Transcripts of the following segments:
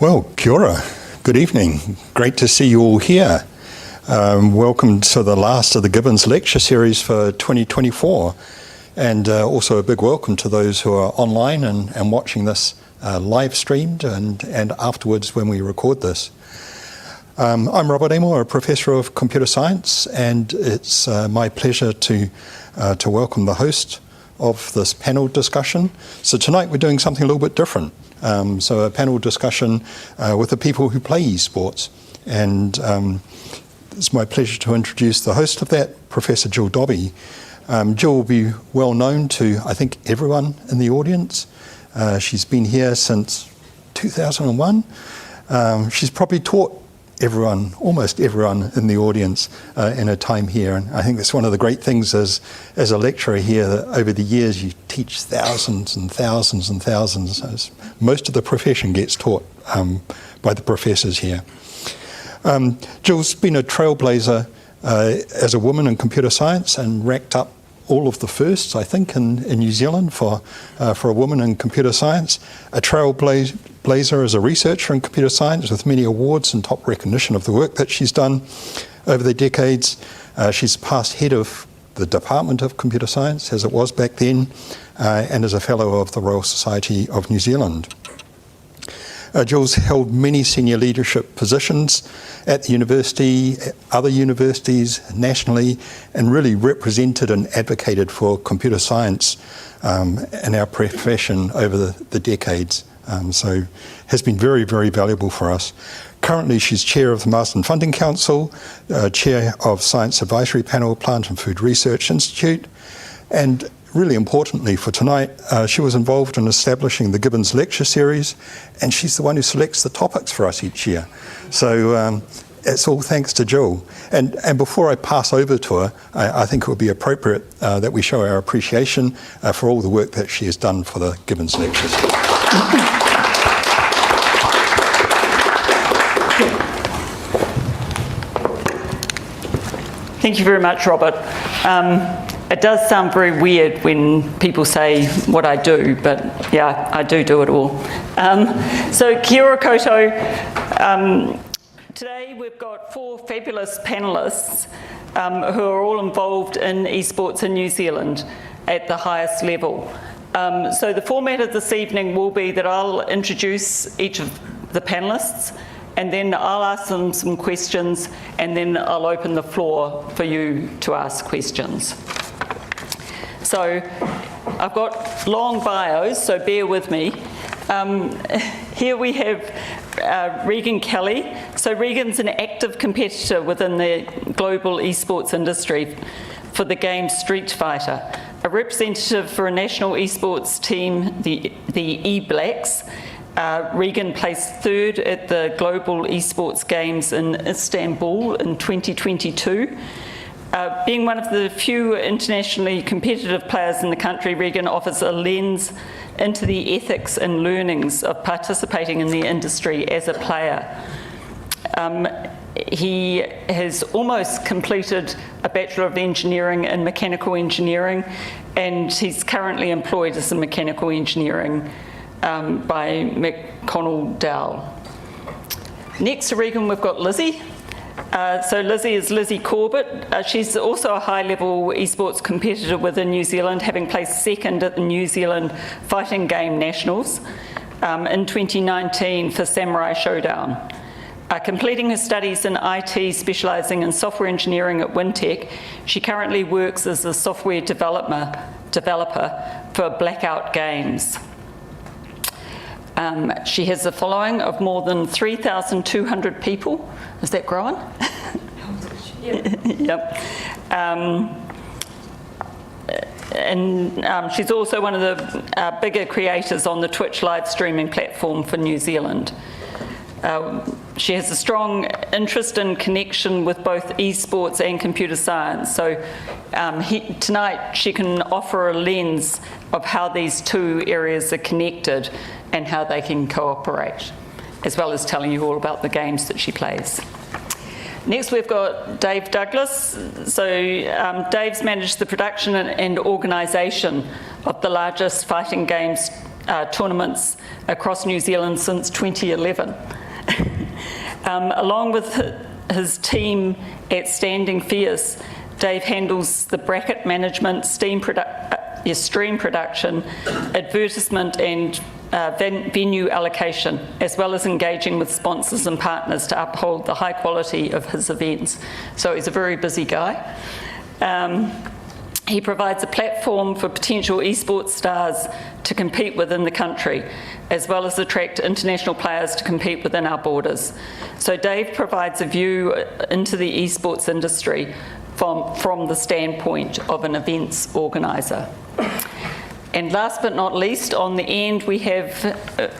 Well, kia ora. Good evening. Great to see you all here. Welcome to the last of the Gibbons lecture series for 2024, and also a big welcome to those who are online and watching this live streamed and afterwards when we record this. I'm Robert Amor, a Professor of Computer Science, and it's my pleasure to welcome the host of this panel discussion. So tonight we're doing something a little bit different. So a panel discussion with the people who play eSports, and it's my pleasure to introduce the host of that, Professor Jill Dobbie. Jill will be well known to, I think, everyone in the audience. She's been here since 2001. She's probably taught everyone, almost everyone in the audience in her time here, and I think that's one of the great things as a lecturer here, that over the years you teach thousands and thousands and thousands. As most of the profession gets taught by the professors here. Jill's been a trailblazer as a woman in computer science and racked up all of the firsts, I think, in New Zealand for a woman in computer science. A trailblazer as a researcher in computer science with many awards and top recognition of the work that she's done over the decades. She's past head of the Department of Computer Science, as it was back then, and is a Fellow of the Royal Society of New Zealand. Jill's held many senior leadership positions at the university, at other universities, nationally, and really represented and advocated for computer science in our profession over the decades. So has been very, very valuable for us. Currently, she's chair of the Marsden Funding Council, chair of Science Advisory Panel, Plant and Food Research Institute, and really importantly for tonight, she was involved in establishing the Gibbons lecture series, and she's the one who selects the topics for us each year. So it's all thanks to Jill. And before I pass over to her, I think it would be appropriate that we show our appreciation for all the work that she has done for the Gibbons lectures. Thank you very much, Robert. It does sound very weird when people say what I do, but yeah, I do it all. So kia ora koutou. Today we've got 4 fabulous panellists who are all involved in eSports in New Zealand at the highest level. So the format of this evening will be that I'll introduce each of the panellists, and then I'll ask them some questions, and then I'll open the floor for you to ask questions. So I've got long bios, so bear with me. Here we have Reagan Kelly. So Reagan's an active competitor within the global eSports industry for the game Street Fighter, a representative for a national eSports team, the E-Blacks. Reagan placed 3rd at the Global eSports Games in Istanbul in 2022. Being one of the few internationally competitive players in the country, Reagan offers a lens into the ethics and learnings of participating in the industry as a player. He has almost completed a Bachelor of Engineering in Mechanical Engineering, and he's currently employed as a Mechanical Engineering by McConnell Dowell. Next to Reagan, we've got Lizzie. So Lizzie is Lizzie Corbett. She's also a high-level eSports competitor within New Zealand, having placed 2nd at the New Zealand Fighting Game Nationals in 2019 for Samurai Showdown. Completing her studies in IT, specialising in software engineering at Wintech, she currently works as a software developer for Blackout Games. She has a following of more than 3,200 people. Is that growing? Yep. And she's also one of the bigger creators on the Twitch live streaming platform for New Zealand. She has a strong interest and connection with both eSports and computer science. So tonight she can offer a lens of how these two areas are connected and how they can cooperate, as well as telling you all about the games that she plays. Next we've got Dave Douglas. So Dave's managed the production and organisation of the largest fighting games tournaments across New Zealand since 2011. Along with his team at Standing Fierce, Dave handles the bracket management, stream production, advertisement and venue allocation, as well as engaging with sponsors and partners to uphold the high quality of his events. So he's a very busy guy. He provides a platform for potential eSports stars to compete within the country, as well as attract international players to compete within our borders. So Dave provides a view into the eSports industry from the standpoint of an events organiser. And last but not least, on the end, we have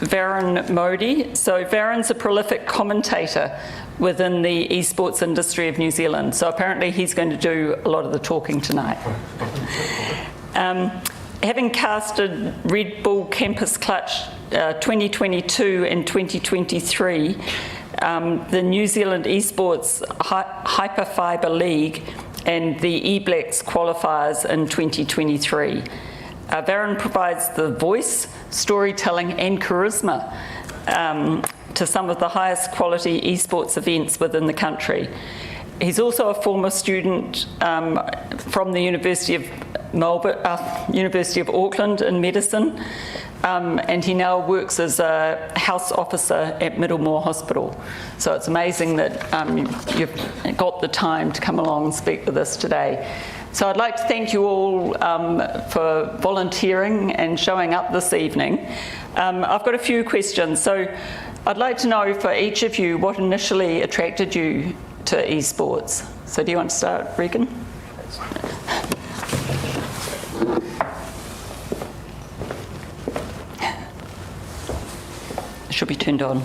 Varun Modi. So Varun's a prolific commentator within the eSports industry of New Zealand. So apparently he's going to do a lot of the talking tonight. Having casted Red Bull Campus Clutch 2022 and 2023, the New Zealand eSports Hyperfibre League and the eBlacks qualifiers in 2023. Varun provides the voice, storytelling and charisma to some of the highest quality eSports events within the country. He's also a former student from the University of Auckland in medicine, and he now works as a house officer at Middlemore Hospital. So it's amazing that you've got the time to come along and speak with us today. So I'd like to thank you all for volunteering and showing up this evening. I've got a few questions. So I'd like to know for each of you what initially attracted you to eSports. So do you want to start, Reagan? It should be turned on.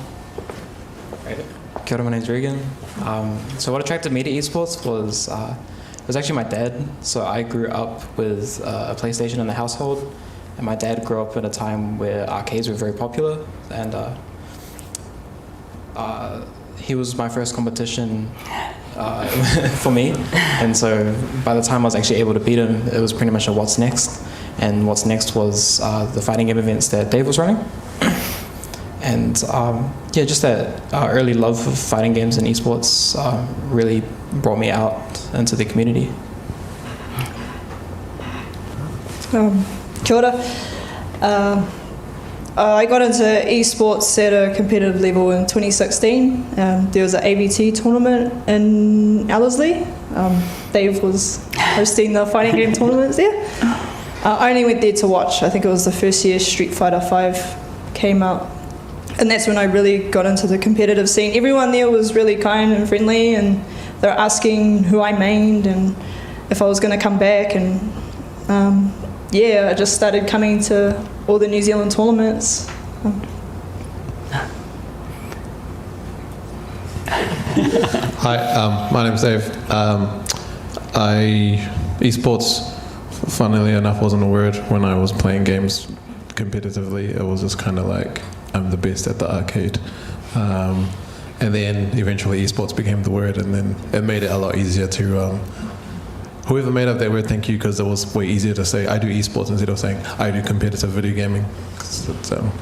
Kia ora, my name's Reagan. So what attracted me to eSports was it was actually my dad. So I grew up with a PlayStation in the household, and my dad grew up in a time where arcades were very popular, and he was my first competition for me. And so by the time I was actually able to beat him, it was pretty much a what's next. And what's next was the fighting game events that Dave was running. And yeah, just that early love of fighting games and esports really brought me out into the community. Kia ora. I got into esports at a competitive level in 2016. There was an AVT tournament in Ellerslie. Dave was hosting the fighting game tournaments there. I only went there to watch. I think it was the first year Street Fighter V came out. And that's when I really got into the competitive scene. Everyone there was really kind and friendly, and they were asking who I mained and if I was going to come back. And yeah, I just started coming to all the New Zealand tournaments. Hi, my name's Dave. Esports, funnily enough, wasn't a word when I was playing games competitively. It was just kind of like, I'm the best at the arcade. And then eventually esports became the word, and then it made it a lot easier to, whoever made up that word, thank you, because it was way easier to say I do esports instead of saying I do competitive video gaming.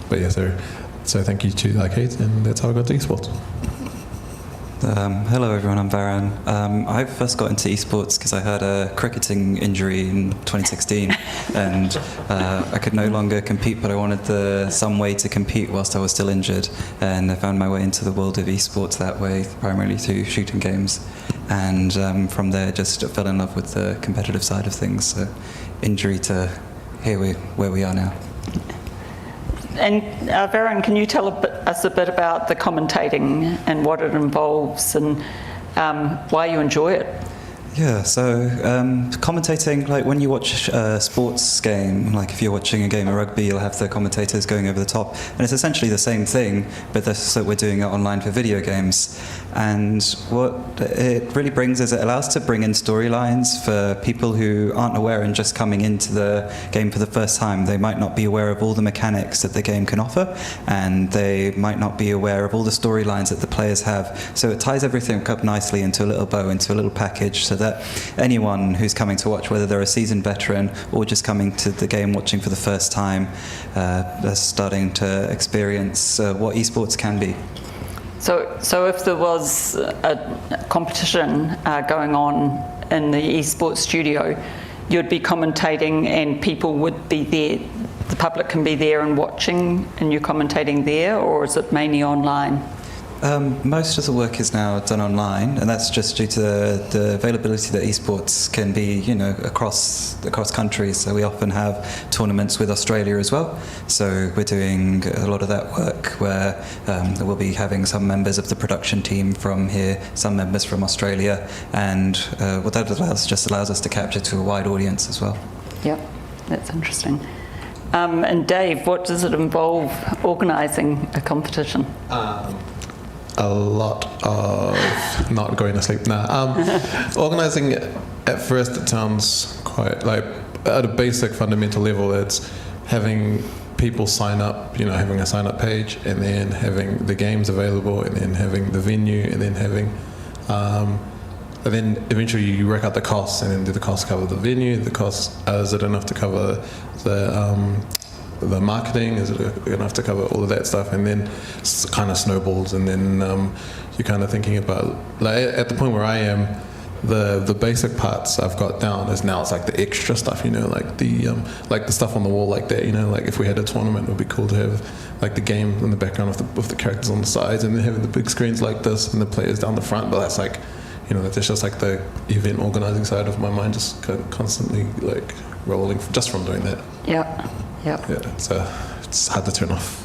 But yeah, so thank you to the arcades, and that's how I got to esports. Hello everyone, I'm Varun. I first got into esports because I had a cricketing injury in 2016 and I could no longer compete, but I wanted some way to compete whilst I was still injured, and I found my way into the world of esports that way, primarily through shooting games, and from there just fell in love with the competitive side of things, so injury to where we are now. And Varun, can you tell us a bit about the commentating and what it involves and why you enjoy it? Yeah, so commentating, like when you watch a sports game, like if you're watching a game of rugby, you'll have the commentators going over the top, and it's essentially the same thing, but we're doing it online for video games. And what it really brings is it allows to bring in storylines for people who aren't aware and just coming into the game for the first time. They might not be aware of all the mechanics that the game can offer, and they might not be aware of all the storylines that the players have. So it ties everything up nicely into a little bow, into a little package, so that anyone who's coming to watch, whether they're a seasoned veteran or just coming to the game watching for the first time, are starting to experience what esports can be. So if there was a competition going on in the eSports studio, you'd be commentating and people would be there, the public can be there and watching and you're commentating there, or is it mainly online? Most of the work is now done online, and that's just due to the availability that esports can be, across countries. So we often have tournaments with Australia as well. So we're doing a lot of that work where we'll be having some members of the production team from here, some members from Australia, and what that allows us to capture to a wide audience as well. Yep, that's interesting. And Dave, what does it involve organising a competition? A lot of not going to sleep. Organising it, at first it sounds quite like, at a basic fundamental level, it's having people sign up, having a sign up page, and then having the games available, and then having the venue, and then having, and then eventually you work out the costs, and then do the costs cover the venue, the costs, is it enough to cover the marketing, is it enough to cover all of that stuff, and then it kind of snowballs, and then you're kind of thinking about, like, at the point where I am, the basic parts I've got down is now it's like the extra stuff, like the stuff on the wall like that, like if we had a tournament, it would be cool to have like the game in the background with the characters on the sides, and then having the big screens like this and the players down the front. But that's like, that's just like the event organizing side of my mind, just constantly like rolling just from doing that. Yep. Yeah, so it's hard to turn off.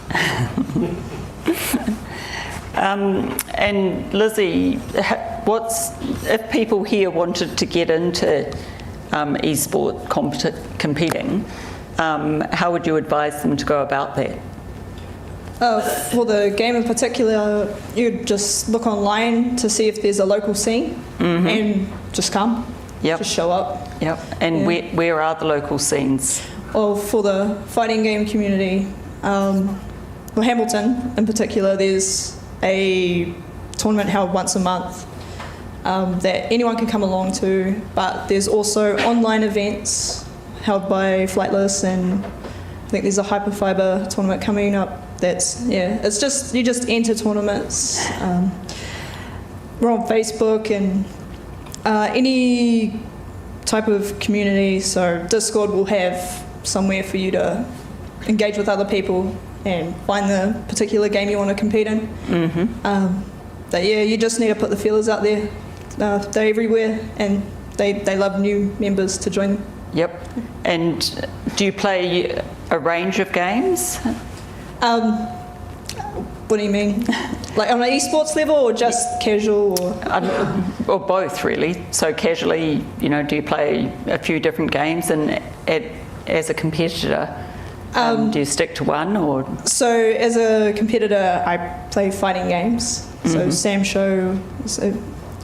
And Lizzie, if people here wanted to get into eSport competing, how would you advise them to go about that? For the game in particular, you'd just look online to see if there's a local scene, and just come. Yep. Just show up. Yep. And where are the local scenes? Well, for the fighting game community, for Hamilton in particular, there's a tournament held once a month that anyone can come along to, but there's also online events held by Flightless, and I think there's a Hyperfiber tournament coming up. It's just, you just enter tournaments. We're on Facebook and any type of community, so Discord will have somewhere for you to engage with other people and find the particular game you want to compete in. But yeah, you just need to put the feelers out there. They're everywhere, and they love new members to join them. Yep. And do you play a range of games? What do you mean? Like on an esports level, or just casual? Or both, really. So casually, do you play a few different games, and as a competitor, do you stick to one, or? So as a competitor, I play fighting games. So Sam Show is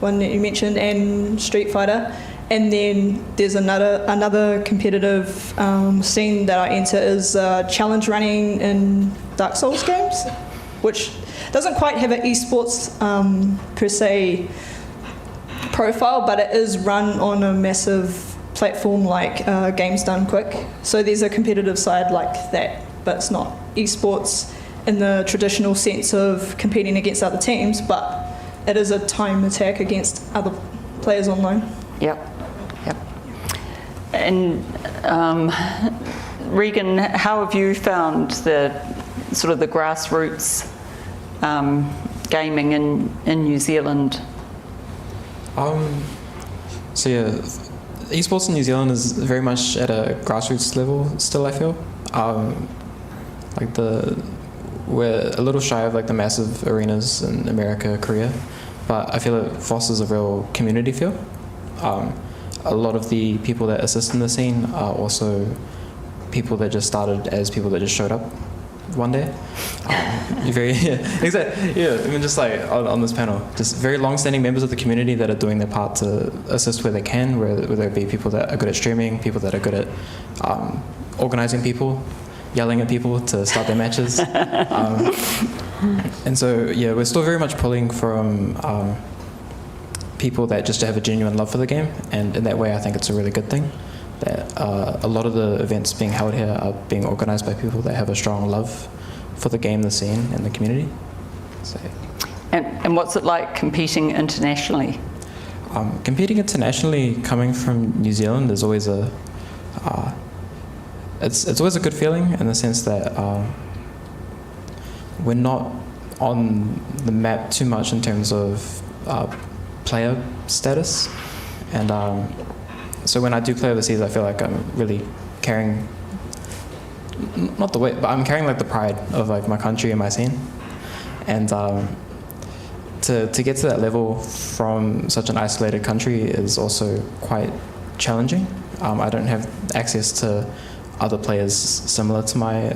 one that you mentioned, and Street Fighter. And then there's another competitive scene that I enter is challenge running in Dark Souls games, which doesn't quite have an esports per se profile, but it is run on a massive platform like Games Done Quick. So there's a competitive side like that, but it's not esports in the traditional sense of competing against other teams, but it is a time attack against other players online. Yep. And Reagan, how have you found the sort of the grassroots gaming in New Zealand? So yeah, esports in New Zealand is very much at a grassroots level still, I feel. We're a little shy of like the massive arenas in America, Korea, but I feel it fosters a real community feel. A lot of the people that assist in the scene are also people that just started as people that just showed up one day. Exactly. Yeah, I mean, just like on this panel, just very long-standing members of the community that are doing their part to assist where they can, whether it be people that are good at streaming, people that are good at organizing people, yelling at people to start their matches. And so, yeah, we're still very much pulling from people that just have a genuine love for the game, and in that way I think it's a really good thing that a lot of the events being held here are being organised by people that have a strong love for the game, the scene and the community. So, And what's it like competing internationally? competing internationally, coming from New Zealand, is always it's always a good feeling in the sense that we're not on the map too much in terms of player status, and so when I do play overseas, I feel like I'm really carrying not the weight, but I'm carrying like the pride of like my country and my scene, and to get to that level from such an isolated country is also quite challenging. I don't have access to other players similar to my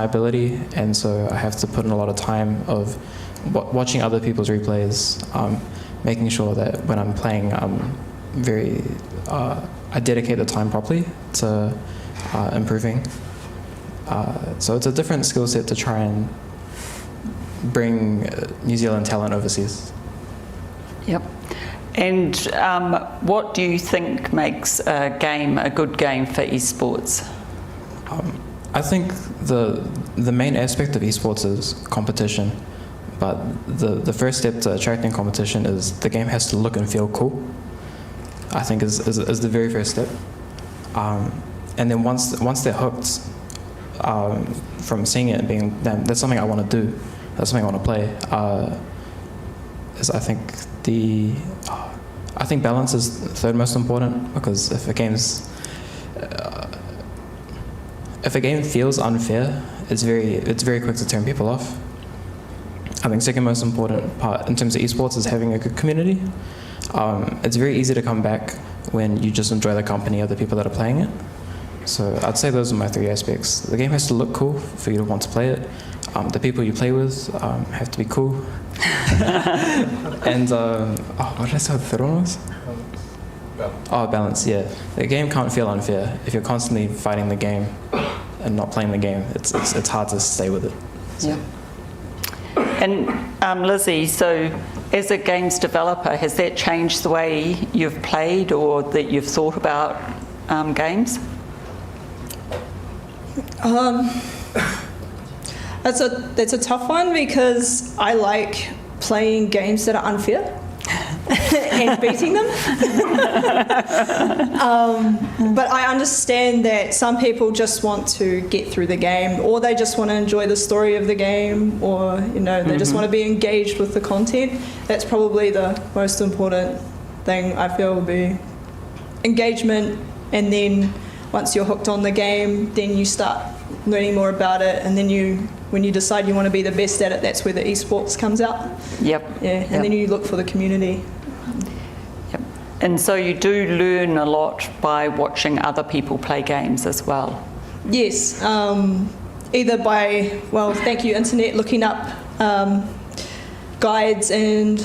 ability, and so I have to put in a lot of time of watching other people's replays, making sure that when I'm playing, I dedicate the time properly to improving. So it's a different skill set to try and bring New Zealand talent overseas. Yep. And what do you think makes a game a good game for eSports? I think the main aspect of eSports is competition, but the first step to attracting competition is the game has to look and feel cool. I think is the very first step, and then once they're hooked from seeing it and being, damn, that's something I want to do, that's something I want to play. Is I think balance is the third most important, because if a game feels unfair, it's very quick to turn people off. I think second most important part in terms of esports is having a good community. It's very easy to come back when you just enjoy the company of the people that are playing it. So I'd say those are my three aspects. The game has to look cool for you to want to play it. The people you play with have to be cool. And what did I say the third one was? Balance, yeah. The game can't feel unfair. If you're constantly fighting the game and not playing the game, it's hard to stay with it. So. Yeah. And Lizzie, so as a games developer, has that changed the way you've played or that you've thought about games? That's a tough one, because I like playing games that are unfair and beating them. But I understand that some people just want to get through the game, or they just want to enjoy the story of the game, or they just want to be engaged with the content. That's probably the most important thing, I feel, would be engagement. And then once you're hooked on the game, then you start learning more about it, and then when you decide you want to be the best at it, that's where the eSports comes out. Yep. Yeah, and then you look for the community. Yep. And so you do learn a lot by watching other people play games as well. Yes, either by, thank you internet, looking up guides, and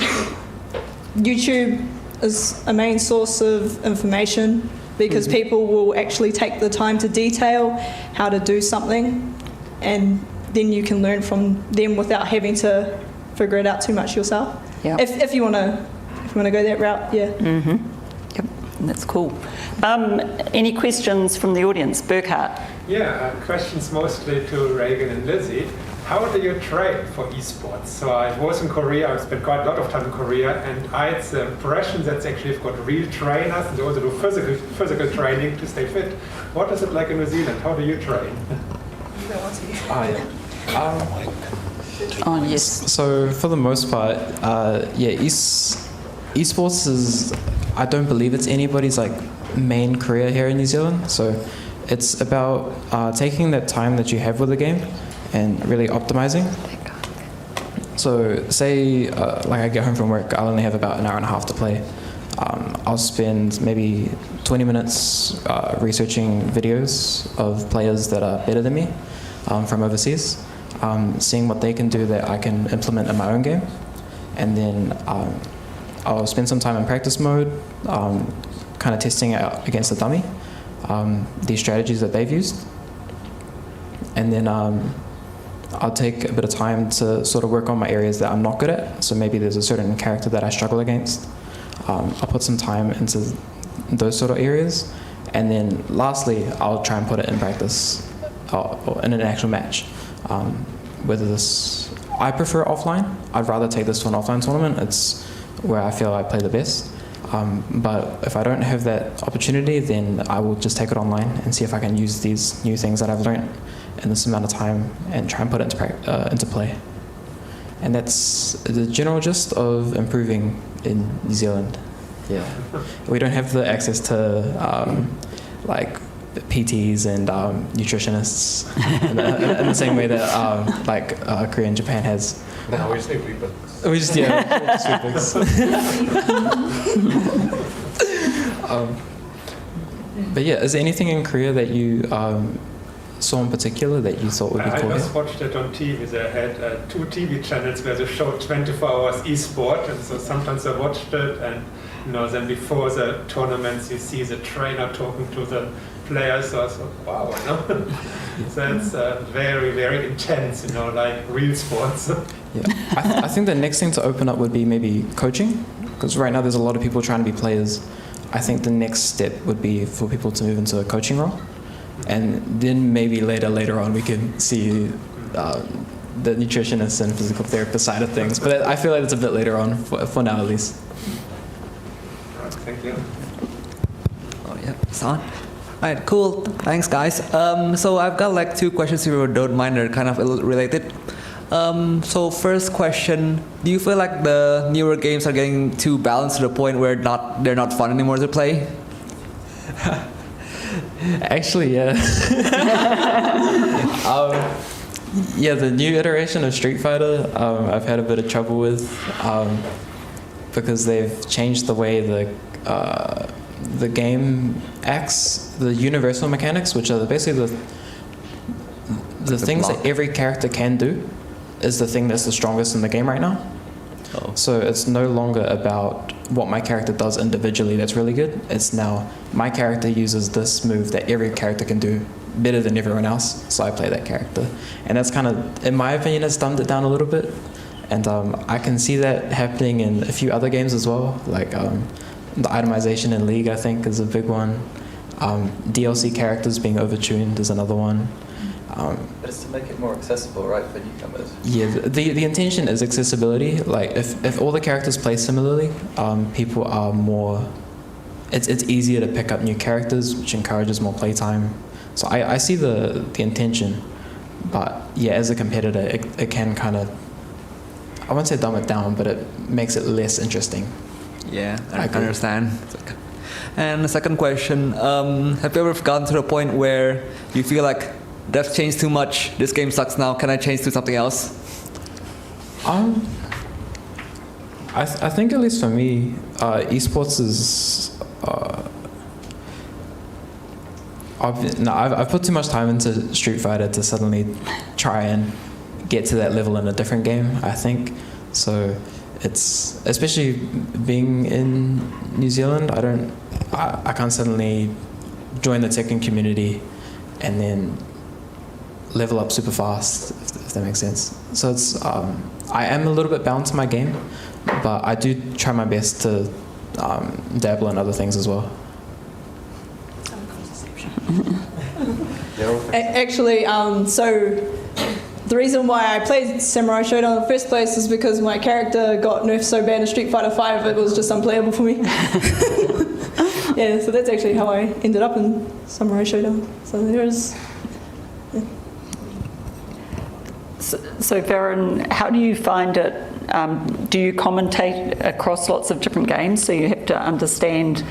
YouTube is a main source of information, because people will actually take the time to detail how to do something, and then you can learn from them without having to figure it out too much yourself. Yep. If you want to go that route, yeah. Mm-hmm. Yep, that's cool. Any questions from the audience? Burkhart? Yeah, questions mostly to Reagan and Lizzie. How do you train for esports? So I was in Korea, I've spent quite a lot of time in Korea, and I had the impression that actually you've got real trainers and they also do physical training to stay fit. What is it like in New Zealand? How do you train? Yes. So for the most part, esports is, I don't believe it's anybody's main career here in New Zealand. So it's about taking that time that you have with the game and really optimizing. So say I get home from work, I'll only have about an hour and a half to play. I'll spend maybe 20 minutes researching videos of players that are better than me from overseas, seeing what they can do that I can implement in my own game. And then I'll spend some time in practice mode, kind of testing out against the dummy, these strategies that they've used. And then I'll take a bit of time to sort of work on my areas that I'm not good at. So maybe there's a certain character that I struggle against. I'll put some time into those sort of areas. And then lastly, I'll try and put it in practice or in an actual match. Whether this, I prefer offline. I'd rather take this to an offline tournament. It's where I feel I play the best. But if I don't have that opportunity, then I will just take it online and see if I can use these new things that I've learned in this amount of time and try and put it into play. And that's the general gist of improving in New Zealand. Yeah, we don't have the access to like PTs and nutritionists in the same way that like Korea and Japan has. No, we just need Weeblix. We just but yeah, is there anything in Korea that you saw in particular that you thought would be cool? I just watched it on TV. They had 2 TV channels where they showed 24 hours eSport, and so sometimes I watched it, and then before the tournaments you see the trainer talking to the players, so I thought, wow, so it's very, very intense, like real sports. Yeah, I think the next thing to open up would be maybe coaching, because right now there's a lot of people trying to be players. I think the next step would be for people to move into a coaching role, and then maybe later on we can see the nutritionist and physical therapist side of things. But I feel like it's a bit later on for now at least. Thank you. Oh yeah, it's on. Alright, cool. Thanks, guys. So I've got like 2 questions if you don't mind. They're kind of related. So first question: do you feel like the newer games are getting too balanced to the point where they're not fun anymore to play? Actually, yeah. Yeah, the new iteration of Street Fighter, I've had a bit of trouble with because they've changed the way the game acts, the universal mechanics, which are basically the things that every character can do, is the thing that's the strongest in the game right now. Oh. So it's no longer about what my character does individually that's really good. It's now my character uses this move that every character can do better than everyone else, so I play that character. And that's kind of, in my opinion, has dumbed it down a little bit. And I can see that happening in a few other games as well, like the itemization in League, I think, is a big one. DLC characters being overtuned is another one. But it's to make it more accessible, right, for newcomers? Yeah, the intention is accessibility. Like, if all the characters play similarly, people are more... It's easier to pick up new characters, which encourages more playtime. So I see the intention, but yeah, as a competitor, it can kind of... I won't say dumb it down, but it makes it less interesting. Yeah, I understand. And the second question, have you ever gotten to the point where you feel like they've changed too much, this game sucks now, can I change to something else? I think at least for me, eSports is... I've put too much time into Street Fighter to suddenly try and get to that level in a different game, I think. So it's, especially being in New Zealand, I can't suddenly join the Tekken community and then level up super fast, if that makes sense. So it's, I am a little bit bound to my game, but I do try my best to dabble in other things as well. Actually, so the reason why I played Samurai Showdown in the first place is because my character got nerfed so bad in Street Fighter 5 it was just unplayable for me. Yeah, so that's actually how I ended up in Samurai Showdown. So there's... Yeah. So Varun, how do you find it? Do you commentate across lots of different games, so you have to understand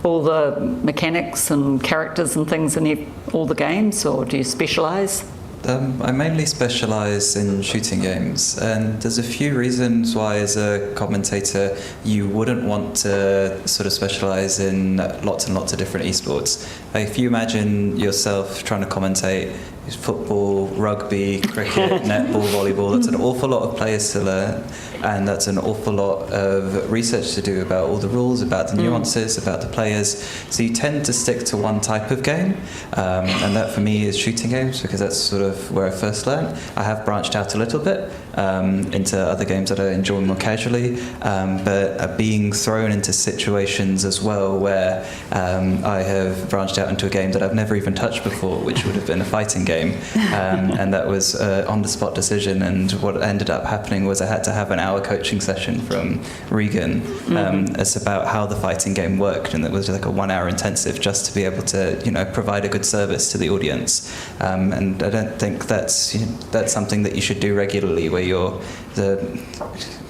all the mechanics and characters and things in all the games, or do you specialise? I mainly specialise in shooting games, and there's a few reasons why as a commentator you wouldn't want to sort of specialise in lots and lots of different esports. Like if you imagine yourself trying to commentate football, rugby, cricket, netball, volleyball. That's an awful lot of players to learn, and that's an awful lot of research to do about all the rules, about the nuances, about the players. So you tend to stick to one type of game, and that for me is shooting games, because that's sort of where I first learned. I have branched out a little bit into other games that I enjoy more casually, but being thrown into situations as well where I have branched out into a game that I've never even touched before, which would have been a fighting game, and that was on-the-spot decision, and what ended up happening was I had to have an hour coaching session from Reagan as about how the fighting game worked, and it was like a 1 hour intensive just to be able to, you know, provide a good service to the audience, and I don't think that's something that you should do regularly, where you're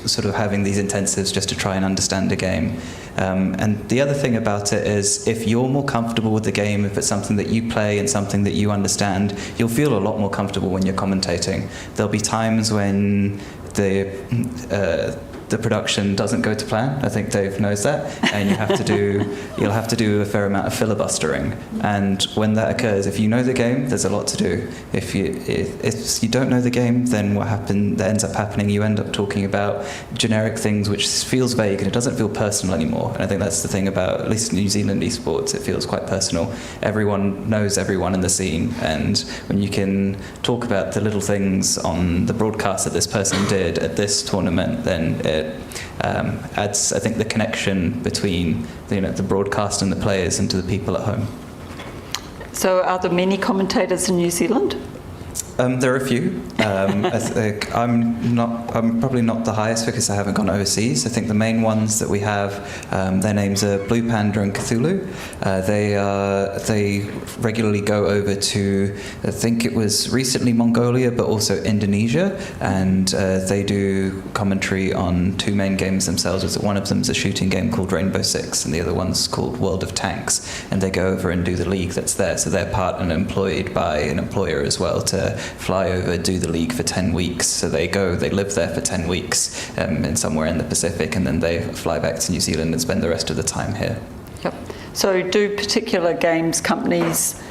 sort of having these intensives just to try and understand a game. And the other thing about it is, if you're more comfortable with the game, if it's something that you play and something that you understand, you'll feel a lot more comfortable when you're commentating. There'll be times when the production doesn't go to plan. I think Dave knows that, and you'll have to do a fair amount of filibustering. And when that occurs, if you know the game, there's a lot to do. If you don't know the game, then that ends up happening, you end up talking about generic things, which feels vague and it doesn't feel personal anymore. And I think that's the thing about, at least New Zealand eSports, it feels quite personal. Everyone knows everyone in the scene, and when you can talk about the little things on the broadcast that this person did at this tournament, then it adds, I think, the connection between the broadcast and the players and to the people at home. So are there many commentators in New Zealand? There are a few. I think I'm probably not the highest because I haven't gone overseas. I think the main ones that we have, their names are Blue Panda and Cthulhu. They regularly go over to, I think it was recently Mongolia, but also Indonesia, and they do commentary on two main games themselves. One of them is a shooting game called Rainbow Six, and the other one's called World of Tanks. And they go over and do the league that's there. So they're part and employed by an employer as well to fly over, do the league for 10 weeks. So they live there for 10 weeks in somewhere in the Pacific, and then they fly back to New Zealand and spend the rest of the time here. Yep. So do particular games companies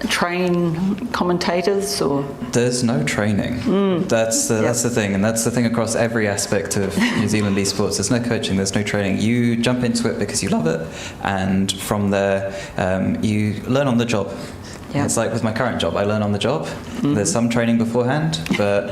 train commentators, or? There's no training. That's the thing, and that's the thing across every aspect of New Zealand esports. There's no coaching, there's no training. You jump into it because you love it, and from there you learn on the job. Yeah. It's like with my current job, I learn on the job. There's some training beforehand, but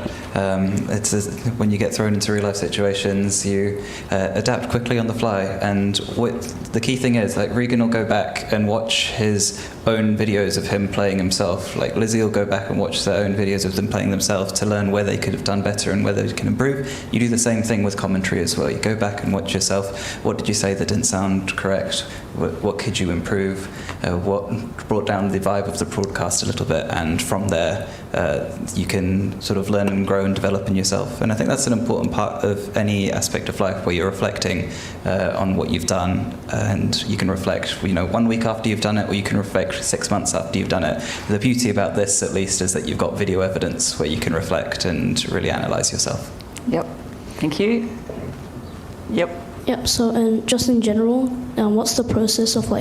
when you get thrown into real life situations, you adapt quickly on the fly. And what the key thing is, like, Reagan will go back and watch his own videos of him playing himself. Like Lizzie will go back and watch their own videos of them playing themselves to learn where they could have done better and where they can improve. You do the same thing with commentary as well. You go back and watch yourself. What did you say that didn't sound correct? What could you improve? What brought down the vibe of the broadcast a little bit? And from there, you can sort of learn and grow and develop in yourself. And I think that's an important part of any aspect of life, where you're reflecting on what you've done, and you can reflect 1 week after you've done it, or you can reflect 6 months after you've done it. The beauty about this, at least, is that you've got video evidence where you can reflect and really analyse yourself. Yep. Thank you. Yep. Yep. So, and just in general, what's the process of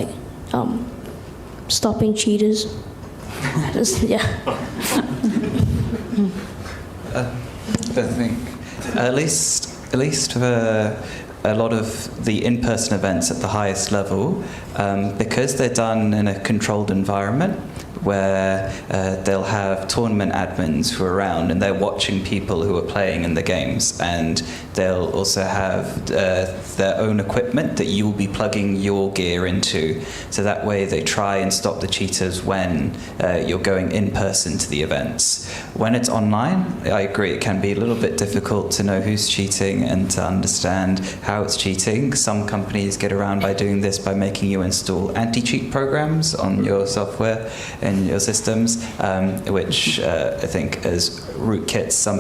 stopping cheaters? I think at least for a lot of the in-person events at the highest level, because they're done in a controlled environment, where they'll have tournament admins who are around and they're watching people who are playing in the games, and they'll also have their own equipment that you will be plugging your gear into, so that way they try and stop the cheaters when you're going in person to the events. When it's online, I agree, it can be a little bit difficult to know who's cheating and to understand how it's cheating. Some companies get around by doing this by making you install anti-cheat programs on your software and your systems, which I think as rootkits, some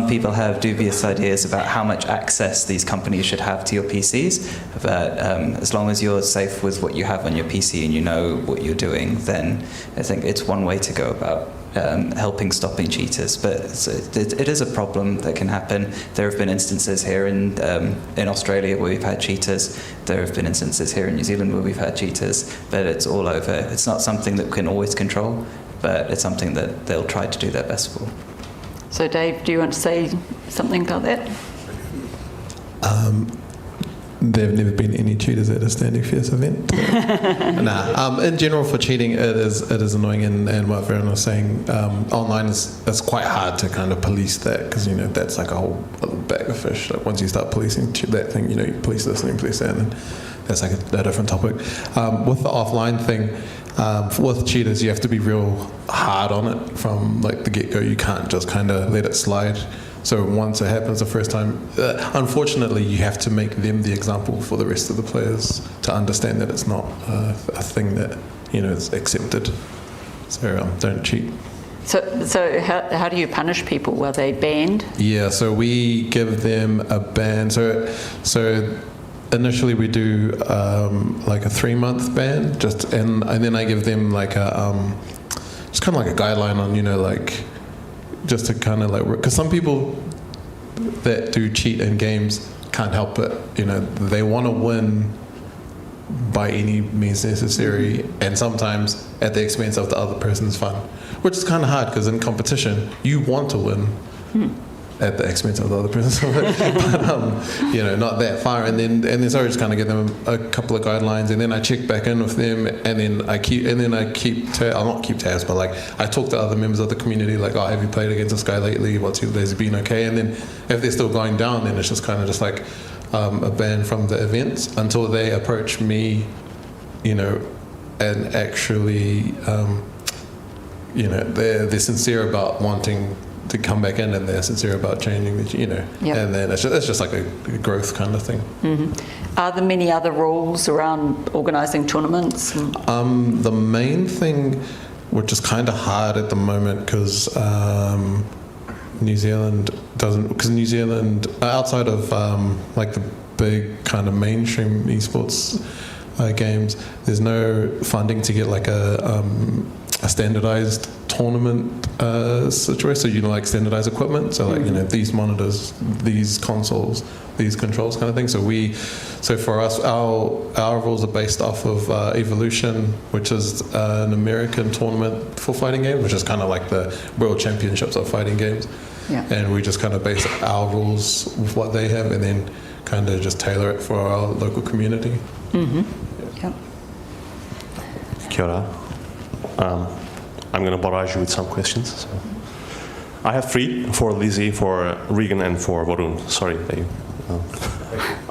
people have dubious ideas about how much access these companies should have to your PCs. But as long as you're safe with what you have on your PC and you know what you're doing, then I think it's one way to go about helping stopping cheaters, but it is a problem that can happen. There have been instances here in Australia where we've had cheaters. There have been instances here in New Zealand where we've had cheaters, but it's all over. It's not something that we can always control, but it's something that they'll try to do their best for. So Dave, do you want to say something about that? There have never been any cheaters at a Standing Fierce event. In general, for cheating, it is annoying, and what Varun was saying, online it's quite hard to kind of police that, because that's like a whole other bag of fish. Like once you start policing that thing, you police this and police that, and that's like a different topic. With the offline thing, with cheaters, you have to be real hard on it from like the get-go. You can't just kind of let it slide. So once it happens the first time, unfortunately, you have to make them the example for the rest of the players to understand that it's not a thing that is accepted. So don't cheat. So how do you punish people? Are they banned? Yeah, so we give them a ban. So initially we do like a 3-month ban, and then I give them like a just kind of like a guideline on like. Just to kind of like, because some people that do cheat in games can't help it. They want to win by any means necessary, and sometimes at the expense of the other person's fun, which is kind of hard because in competition you want to win at the expense of the other person's fun, but not that far. And then so I just kind of give them a couple of guidelines, and then I check back in with them, and then I keep I'll not keep tabs, but like I talk to other members of the community, like, oh, have you played against this guy lately? Has he been okay? And then if they're still going down, then it's just kind of just like a ban from the events until they approach me, and actually, they're sincere about wanting to come back in, and they're sincere about changing, and then it's just like a growth kind of thing. Mm-hmm. Are there many other rules around organising tournaments? The main thing, which is kind of hard at the moment, because New Zealand doesn't, because New Zealand, outside of like the big kind of mainstream eSports games, there's no funding to get like a standardized tournament situation, so like standardized equipment, so like these monitors, these consoles, these controls kind of thing. So for us, our rules are based off of Evolution, which is an American tournament for fighting games, which is kind of like the World Championships of fighting games. Yeah. And we just kind of base our rules with what they have, and then kind of just tailor it for our local community. Mm-hmm. Yeah. Kia ora. I'm going to barrage you with some questions. So. I have 3 for Lizzie, for Reagan, and for Varun. Sorry, Dave.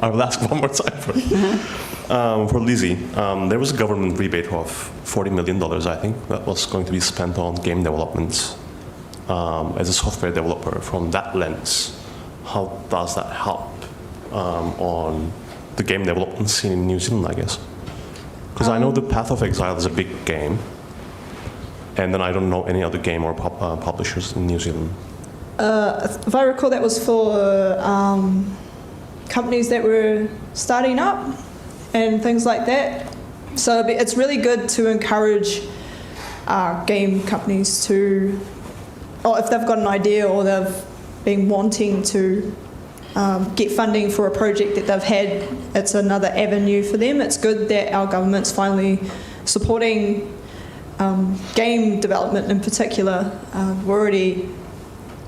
I will ask one more time. For Lizzie, there was a government rebate of $40 million, I think, that was going to be spent on game development. As a software developer, from that lens, how does that help on the game development scene in New Zealand, I guess? Because I know the Path of Exile is a big game, and then I don't know any other game or publishers in New Zealand. If I recall, that was for companies that were starting up and things like that. So it's really good to encourage game companies to, or if they've got an idea or they've been wanting to get funding for a project that they've had, it's another avenue for them. It's good that our government's finally supporting game development in particular. We've already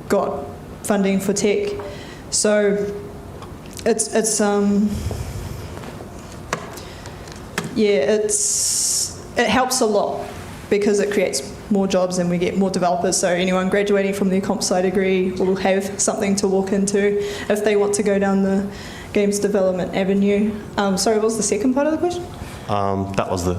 got funding for tech, so it helps a lot because it creates more jobs and we get more developers. So anyone graduating from their comp sci degree will have something to walk into if they want to go down the games development avenue. Sorry, what was the second part of the question? That was the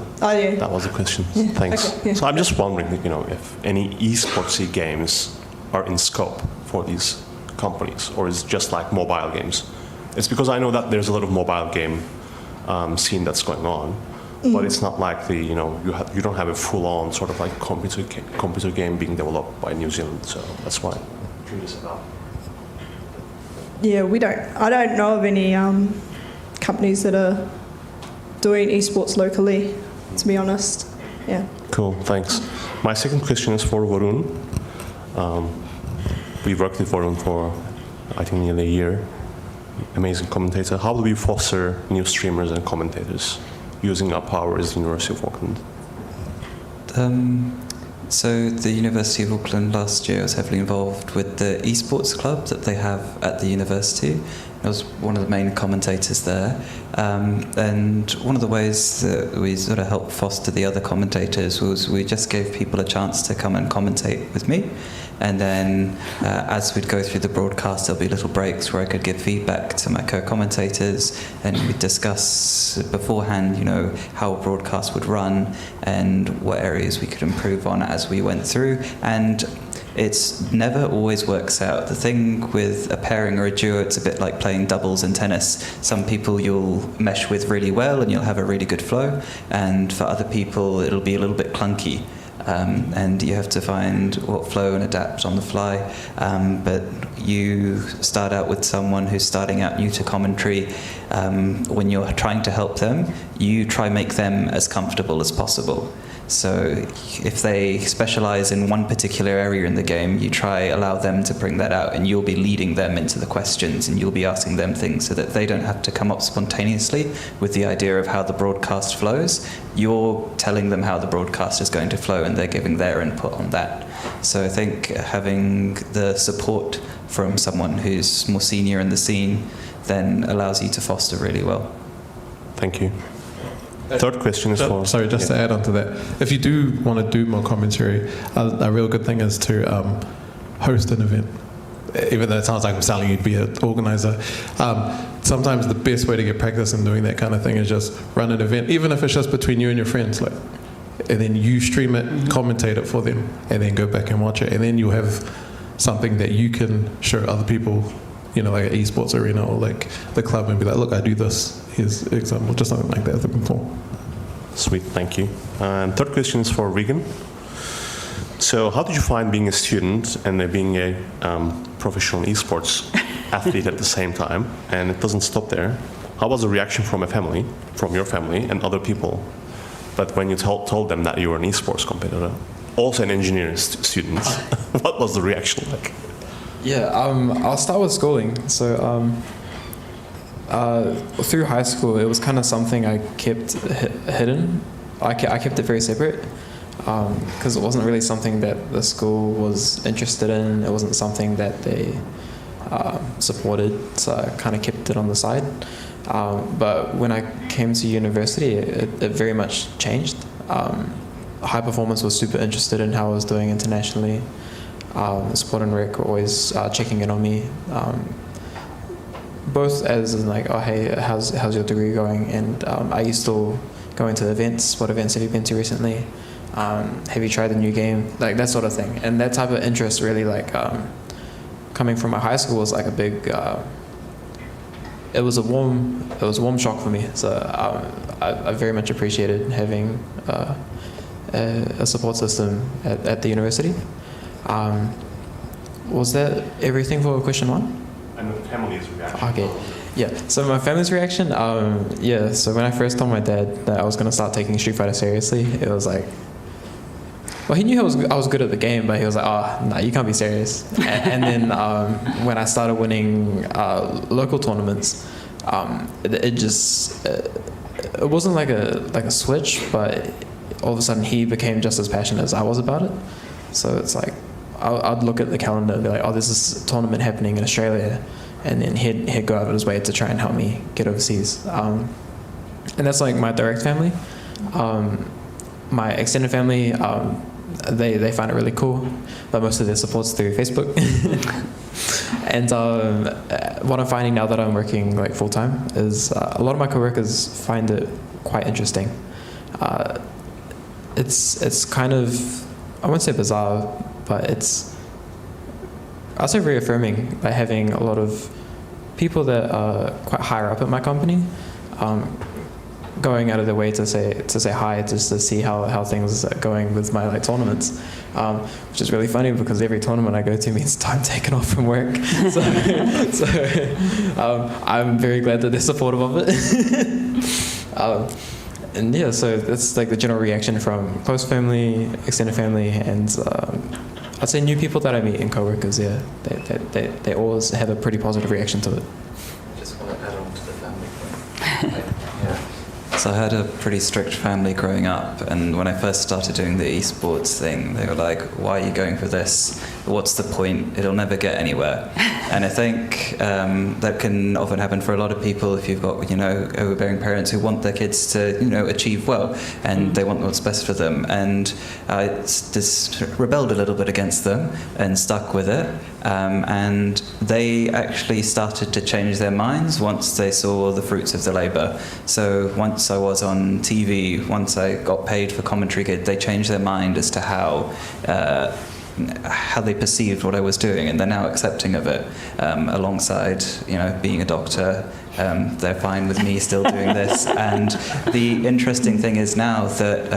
question. Yeah. Thanks. Okay, yeah. So I'm just wondering, if any eSportsy games are in scope for these companies, or is it just like mobile games? It's because I know that there's a lot of mobile game scene that's going on, but it's not like you don't have a full-on sort of like computer game being developed by New Zealand. So that's why I'm curious about. Yeah, I don't know of any companies that are doing esports locally, to be honest. Yeah. Cool, thanks. My second question is for Varun. We worked with Varun for, I think, nearly a year. Amazing commentator. How do we foster new streamers and commentators using our powers at the University of Auckland? So the University of Auckland last year was heavily involved with the eSports club that they have at the university. I was one of the main commentators there. And one of the ways that we sort of helped foster the other commentators was we just gave people a chance to come and commentate with me. And then as we'd go through the broadcast, there'll be little breaks where I could give feedback to my co-commentators, and we'd discuss beforehand, you know, how a broadcast would run and what areas we could improve on as we went through. And it's never always works out. The thing with a pairing or a duo, it's a bit like playing doubles in tennis. Some people you'll mesh with really well and you'll have a really good flow, and for other people it'll be a little bit clunky. And you have to find what flow and adapt on the fly. But you start out with someone who's starting out new to commentary. When you're trying to help them, you try make them as comfortable as possible. So if they specialize in one particular area in the game, you try allow them to bring that out, and you'll be leading them into the questions, and you'll be asking them things so that they don't have to come up spontaneously with the idea of how the broadcast flows. You're telling them how the broadcast is going to flow, and they're giving their input on that. So I think having the support from someone who's more senior in the scene then allows you to foster really well. Thank you. Third question is for... Sorry, just to add on to that. If you do want to do more commentary, a real good thing is to host an event. Even though it sounds like I'm telling you to be an organizer. Sometimes the best way to get practice in doing that kind of thing is just run an event, even if it's just between you and your friends. Like, and then you stream it, commentate it for them, and then go back and watch it. And then you'll have something that you can show other people, you know, like an eSports arena or like the club, and be like, look, I do this. Here's an example, just something like that I've looking for. Sweet, thank you. And third question is for Reagan. So how did you find being a student and being a professional eSports athlete at the same time? And it doesn't stop there. How was the reaction from your family and other people? But when you told them that you were an eSports competitor, also an engineering student, what was the reaction like? Yeah, I'll start with schooling. So through high school, it was kind of something I kept hidden. I kept it very separate because it wasn't really something that the school was interested in. It wasn't something that they supported, so I kind of kept it on the side. But when I came to university, it very much changed. High performance was super interested in how I was doing internationally. Sport and Rec were always checking in on me, both as in like, oh hey, how's your degree going? And I used to go into events. What events have you been to recently? Have you tried the new game? Like that sort of thing. And that type of interest really like coming from my high school was like a big. It was a warm shock for me. So I very much appreciated having a support system at the university. Was that everything for question one? And the family's reaction. Okay, yeah. So my family's reaction, yeah. So when I first told my dad that I was gonna start taking Street Fighter seriously, it was like, well, he knew I was good at the game, but he was like, oh, no, you can't be serious. And then when I started winning local tournaments, it wasn't like a switch, but all of a sudden he became just as passionate as I was about it. So it's like, I'd look at the calendar and be like, oh, there's this tournament happening in Australia, and then he'd go out of his way to try and help me get overseas. And that's like my direct family. My extended family, they find it really cool, but most of their support's through Facebook. And what I'm finding now that I'm working like full time is a lot of my coworkers find it quite interesting. It's kind of, I won't say bizarre, but it's, I'll say very affirming by having a lot of people that are quite higher up at my company going out of their way to say hi, just to see how things are going with my like tournaments, which is really funny because every tournament I go to means time taken off from work. So I'm very glad that they're supportive of it. And yeah, so that's like the general reaction from close family, extended family, and I'd say new people that I meet and coworkers. Yeah, they always have a pretty positive reaction to it. Just want to add on to the family point. Yeah. So I had a pretty strict family growing up, and when I first started doing the eSports thing, they were like, why are you going for this? What's the point? It'll never get anywhere. And I think that can often happen for a lot of people if you've got, overbearing parents who want their kids to, achieve well, and they want what's best for them. And I just rebelled a little bit against them and stuck with it. And they actually started to change their minds once they saw the fruits of the labour. So once I was on TV, once I got paid for commentary gig, they changed their mind as to how they perceived what I was doing, and they're now accepting of it. Alongside, being a doctor, they're fine with me still doing this. And the interesting thing is now that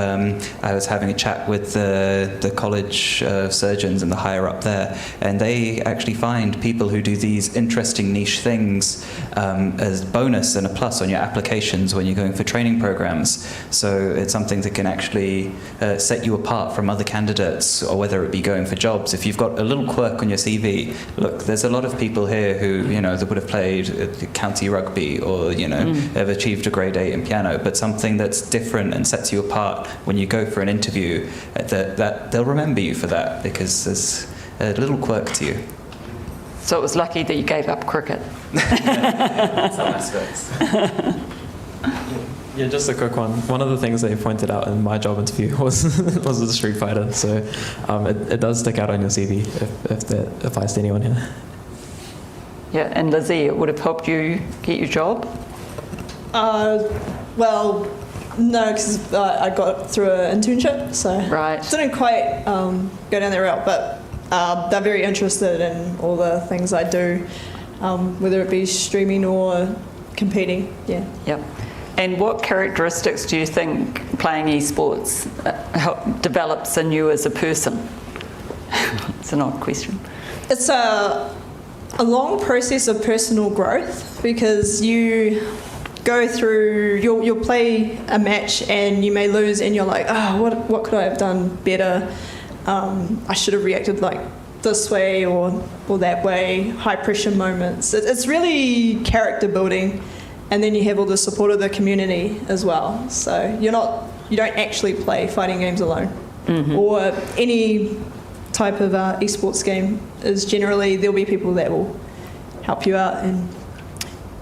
I was having a chat with the college surgeons and the higher up there, and they actually find people who do these interesting niche things as bonus and a plus on your applications when you're going for training programs. So it's something that can actually set you apart from other candidates, or whether it be going for jobs. If you've got a little quirk on your CV, look, there's a lot of people here who, that would have played county rugby or, have achieved a grade 8 in piano, but something that's different and sets you apart when you go for an interview, that they'll remember you for that because there's a little quirk to you. So it was lucky that you gave up cricket. Some aspects. Yeah, just a quick one. One of the things they pointed out in my job interview was the Street Fighter. So it does stick out on your CV if that applies to anyone here. Yeah, and Lizzie, it would have helped you get your job? Well, no, because I got through an internship, so right. Didn't quite go down that route, but they're very interested in all the things I do, whether it be streaming or competing. Yeah. Yep. And what characteristics do you think playing eSports develops in you as a person? It's an odd question. It's a long process of personal growth, because you go through, you'll play a match and you may lose and you're like, what could I have done better? I should have reacted like this way or that way. High pressure moments. It's really character building. And then you have all the support of the community as well. So you don't actually play fighting games alone. Mm-hmm. Or any type of esports game is generally, there'll be people that will help you out. And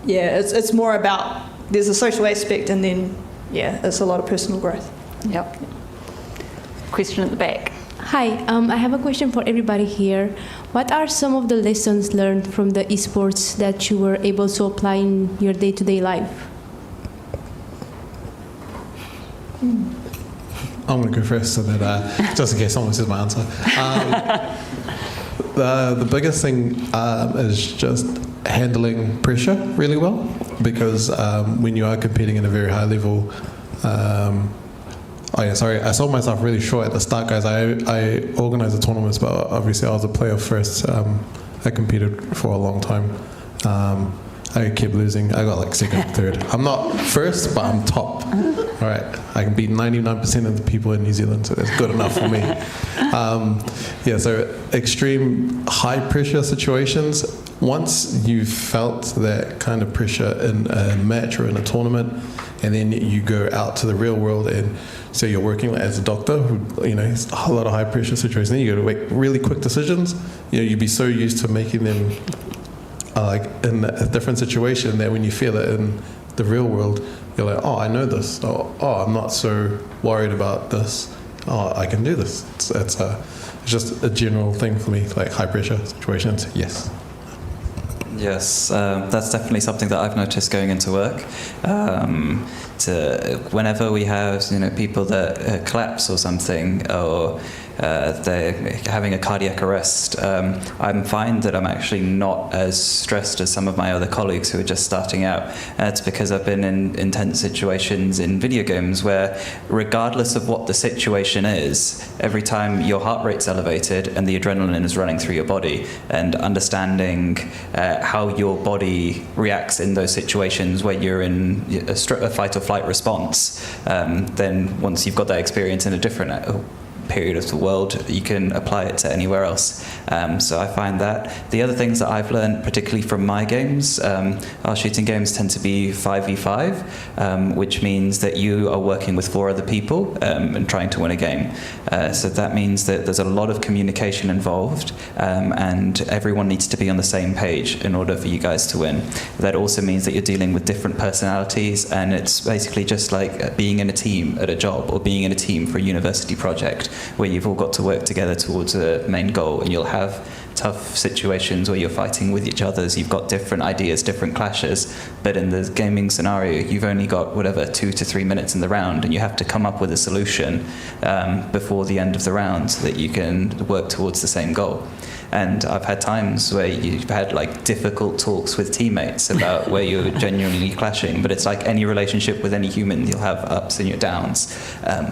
yeah, it's more about, there's a social aspect, and then it's a lot of personal growth. Yep. Question at the back. Hi, I have a question for everybody here. What are some of the lessons learned from the esports that you were able to apply in your day-to-day life? I'm going to go first so that, just in case someone says my answer. The biggest thing is just handling pressure really well, because when you are competing at a very high level, I sold myself really short at the start, guys. I organised the tournaments, but obviously I was a player first. I competed for a long time. I kept losing. I got like second, third. I'm not first, but I'm top. All right, I can beat 99% of the people in New Zealand, so that's good enough for me. So extreme high pressure situations. Once you've felt that kind of pressure in a match or in a tournament, and then you go out to the real world, and so you're working as a doctor, it's a whole lot of high pressure situations. Then you got to make really quick decisions. You'd be so used to making them like in a different situation that when you feel it in the real world, you're like, I know this. Oh, I'm not so worried about this. I can do this. It's just a general thing for me, like high pressure situations. Yes. Yes, that's definitely something that I've noticed going into work. Whenever we have people that collapse or something, or they're having a cardiac arrest, I'm fine that I'm actually not as stressed as some of my other colleagues who are just starting out. And it's because I've been in intense situations in video games where, regardless of what the situation is, every time your heart rate's elevated and the adrenaline is running through your body, and understanding how your body reacts in those situations where you're in a fight or flight response, then once you've got that experience in a different period of the world, you can apply it to anywhere else. So I find that. The other things that I've learned, particularly from my games, our shooting games tend to be 5v5, which means that you are working with 4 other people and trying to win a game. So that means that there's a lot of communication involved, and everyone needs to be on the same page in order for you guys to win. That also means that you're dealing with different personalities, and it's basically just like being in a team at a job or being in a team for a university project, where you've all got to work together towards a main goal, and you'll have tough situations where you're fighting with each other. You've got different ideas, different clashes, but in the gaming scenario, you've only got 2 to 3 minutes in the round, and you have to come up with a solution before the end of the round so that you can work towards the same goal. And I've had times where you've had like difficult talks with teammates about where you're genuinely clashing, but it's like any relationship with any human, you'll have ups and your downs.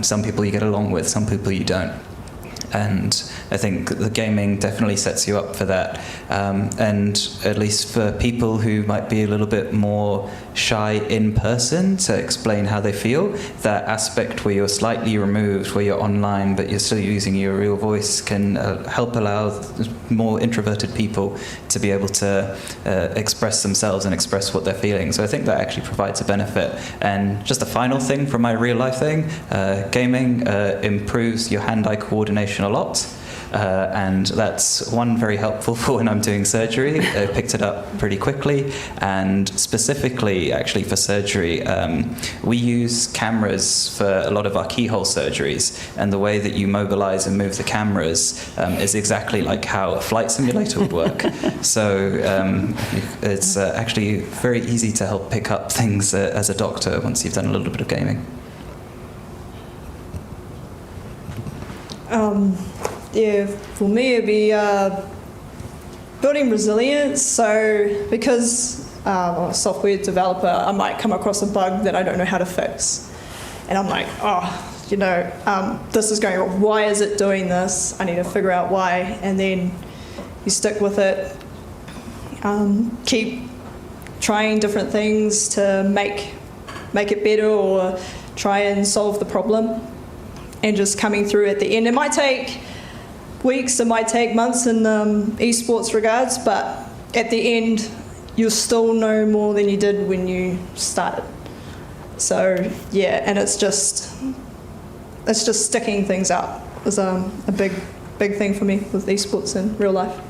Some people you get along with, some people you don't. And I think the gaming definitely sets you up for that. And at least for people who might be a little bit more shy in person to explain how they feel, that aspect where you're slightly removed, where you're online but you're still using your real voice, can help allow more introverted people to be able to express themselves and express what they're feeling. So I think that actually provides a benefit. And just a final thing from my real life thing, gaming improves your hand-eye coordination a lot. And that's one very helpful for when I'm doing surgery. I picked it up pretty quickly, and specifically actually for surgery, we use cameras for a lot of our keyhole surgeries, and the way that you mobilize and move the cameras is exactly like how a flight simulator would work. So it's actually very easy to help pick up things as a doctor once you've done a little bit of gaming. Yeah, for me it'd be building resilience. So because I'm a software developer, I might come across a bug that I don't know how to fix. And I'm like, this is going wrong. Why is it doing this? I need to figure out why. And then you stick with it. Keep trying different things to make it better or try and solve the problem. And just coming through at the end. It might take weeks, it might take months in eSports regards, but at the end, you'll still know more than you did when you started. So yeah, and it's just sticking things out is a big thing for me with eSports in real life.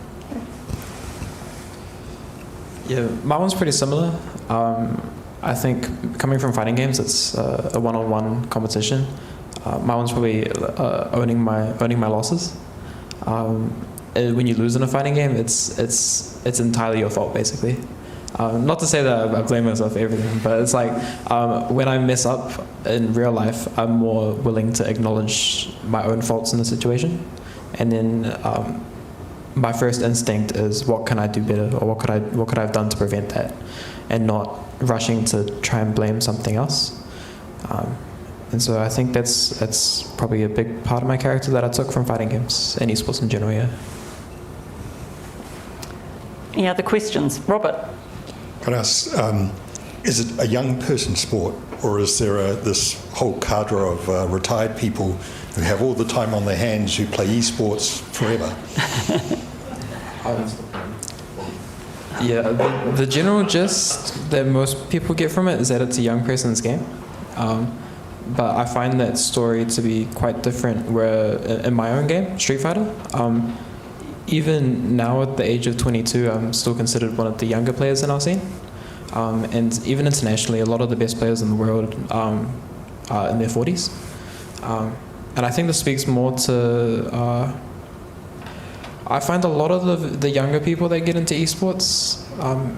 Yeah, my one's pretty similar. I think coming from fighting games, it's a one-on-one competition. My one's probably owning my losses. When you lose in a fighting game, it's entirely your fault, basically. Not to say that I blame myself for everything, but it's like when I mess up in real life, I'm more willing to acknowledge my own faults in the situation, and then my first instinct is what can I do better, or what could I have done to prevent that, and not rushing to try and blame something else. And so I think that's probably a big part of my character that I took from fighting games and esports in general, yeah. Any other questions? Robert? Can I ask, is it a young person sport, or is there this whole cadre of retired people who have all the time on their hands who play esports forever? Yeah, the general gist that most people get from it is that it's a young person's game. But I find that story to be quite different where in my own game, Street Fighter, even now at the age of 22, I'm still considered one of the younger players in our scene. And even internationally, a lot of the best players in the world are in their 40s. And I think this speaks more to... I find a lot of the younger people that get into esports,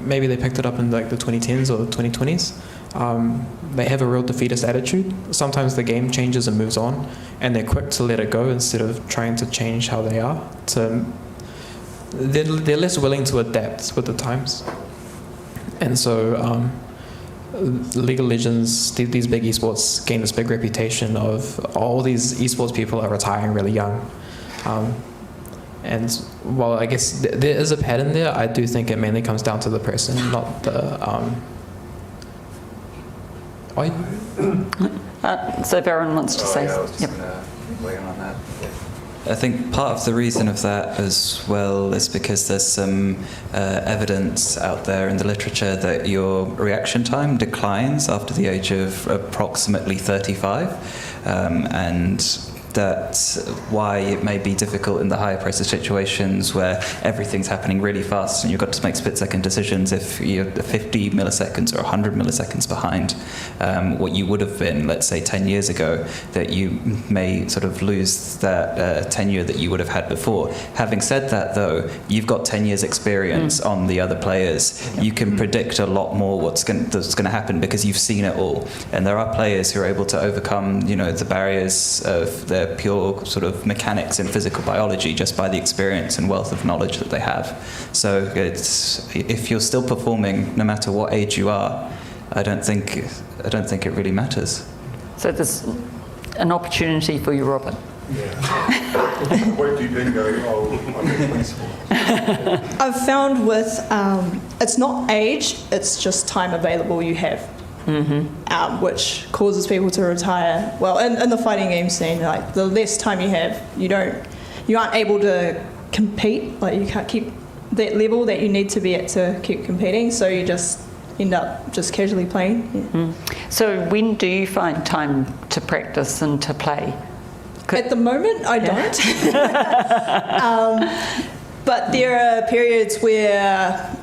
maybe they picked it up in like the 2010s or the 2020s. they have a real defeatist attitude. Sometimes the game changes and moves on, and they're quick to let it go instead of trying to change how they are. They're less willing to adapt with the times. And so League of Legends, these big esports gain this big reputation of all these esports people are retiring really young. And while I guess there is a pattern there, I do think it mainly comes down to the person, not the... So Varun wants to say... Yep. Weigh in on that. I think part of the reason of that as well is because there's some evidence out there in the literature that your reaction time declines after the age of approximately 35, and that's why it may be difficult in the higher pressure situations where everything's happening really fast and you've got to make split-second decisions if you're 50 milliseconds or 100 milliseconds behind what you would have been, let's say, 10 years ago, that you may sort of lose that tenure that you would have had before. Having said that, though, you've got 10 years experience on the other players. You can predict a lot more that's going to happen because you've seen it all. And there are players who are able to overcome, the barriers of their pure sort of mechanics and physical biology just by the experience and wealth of knowledge that they have. So if you're still performing, no matter what age you are, I don't think it really matters. So there's an opportunity for you, Robert. Yeah. Where do you then go, I'm in baseball? I've found with, it's not age, it's just time available you have. Which causes people to retire. Well, in the fighting game scene, like the less time you have, you aren't able to compete. Like you can't keep that level that you need to be at to keep competing. So you just end up just casually playing. Yeah. So when do you find time to practice and to play? At the moment, I don't. But there are periods where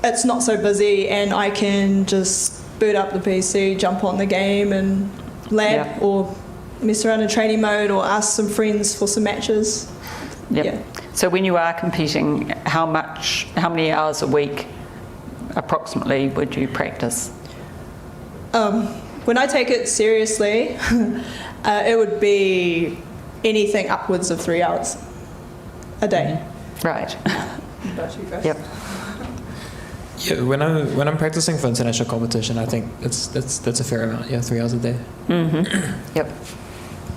it's not so busy, and I can just boot up the PC, jump on the game and lab or mess around in training mode or ask some friends for some matches. Yep. Yeah. So when you are competing, how many hours a week approximately would you practice? When I take it seriously, it would be anything upwards of 3 hours a day. Right. Yep. Yeah, when I'm practicing for international competition, I think that's a fair amount. Yeah, 3 hours a day. Yep.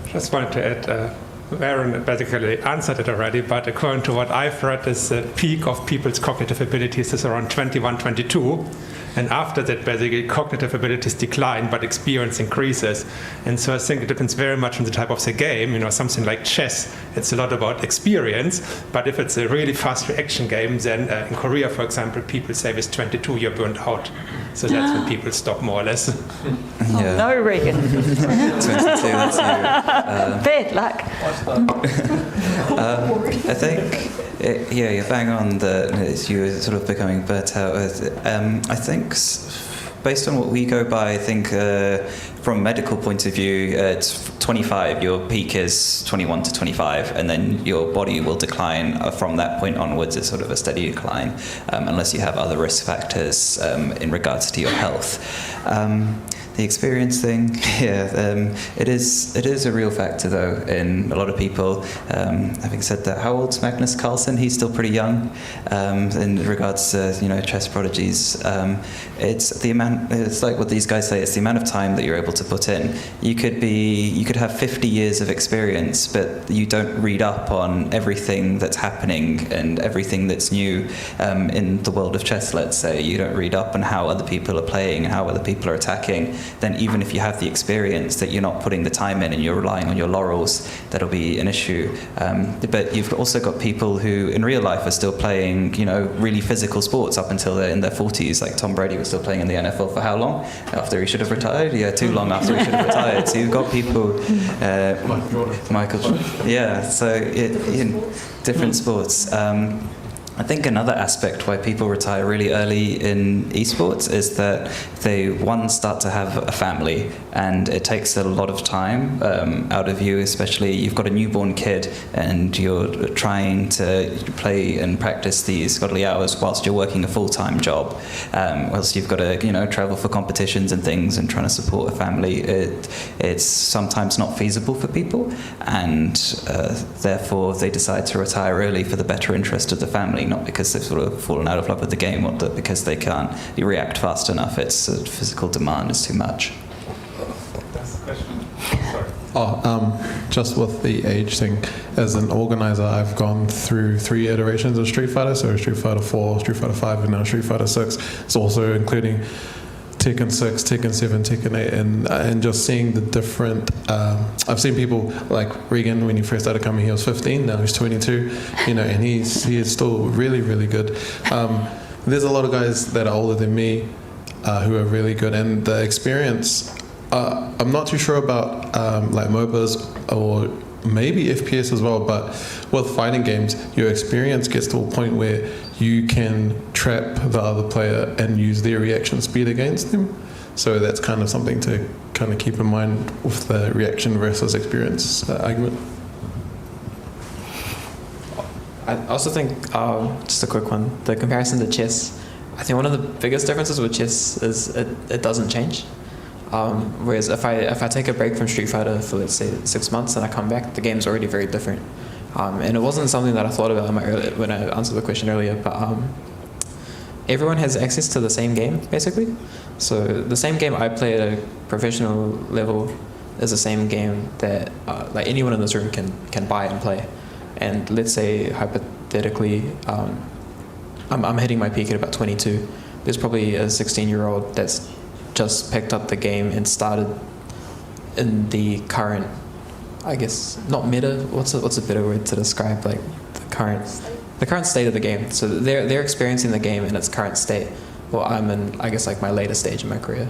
Just wanted to add, Varun basically answered it already, but according to what I've read, the peak of people's cognitive abilities is around 21, 22. And after that, basically, cognitive abilities decline, but experience increases. And so I think it depends very much on the type of the game. Something like chess, it's a lot about experience. But if it's a really fast reaction game, then in Korea, for example, people say with 22, you're burnt out. So that's when people stop, more or less. Yeah. Oh, no, Reagan. 22, that's you. Bad luck. I think, you're bang on that you're sort of becoming burnt out. I think based on what we go by, I think from a medical point of view, it's 25, your peak is 21 to 25, and then your body will decline from that point onwards. It's sort of a steady decline, unless you have other risk factors in regards to your health. The experience thing, it is a real factor though in a lot of people. Having said that, how old's Magnus Carlsen? He's still pretty young in regards to chess prodigies. It's the amount. It's like what these guys say. It's the amount of time that you're able to put in. You could have 50 years of experience, but you don't read up on everything that's happening and everything that's new in the world of chess. Let's say you don't read up on how other people are playing and how other people are attacking. Then even if you have the experience that you're not putting the time in and you're relying on your laurels, that'll be an issue. But you've also got people who in real life are still playing, really physical sports up until they're in their 40s. Like Tom Brady was still playing in the NFL for how long? After he should have retired? Yeah, too long after he should have retired. So you've got people, Michael Jordan. Yeah, so in different sports. I think another aspect why people retire really early in esports is that they, one, start to have a family, and it takes a lot of time out of you, especially you've got a newborn kid and you're trying to play and practice these godly hours whilst you're working a full-time job, whilst you've got to travel for competitions and things and trying to support a family. It's sometimes not feasible for people, and therefore they decide to retire early for the better interest of the family, not because they've sort of fallen out of love with the game or because they can't react fast enough. It's physical demand is too much. That's the question. Sorry. Just with the age thing, as an organizer, I've gone through 3 iterations of Street Fighter, so Street Fighter 4, Street Fighter 5, and now Street Fighter 6. It's also including Tekken 6, Tekken 7, Tekken 8, and just seeing the different. I've seen people like Reagan when he first started coming. He was 15, now he's 22, and he is still really, really good. There's a lot of guys that are older than me who are really good, and the experience. I'm not too sure about like MOBAs or maybe FPS as well, but with fighting games, your experience gets to a point where you can trap the other player and use their reaction speed against them. So that's kind of something to kind of keep in mind with the reaction versus experience argument. I also think, just a quick one, the comparison to chess, I think one of the biggest differences with chess is it doesn't change. Whereas if I take a break from Street Fighter for, let's say, 6 months and I come back, the game's already very different. And it wasn't something that I thought about when I answered the question earlier, but everyone has access to the same game, basically. So the same game I play at a professional level is the same game that like anyone in this room can buy and play. And let's say, hypothetically, I'm hitting my peak at about 22. There's probably a 16-year-old that's just picked up the game and started in the current, I guess, not meta. What's a better word to describe like the current state of the game? So they're experiencing the game in its current state. Well, I'm in, I guess, like my later stage in my career.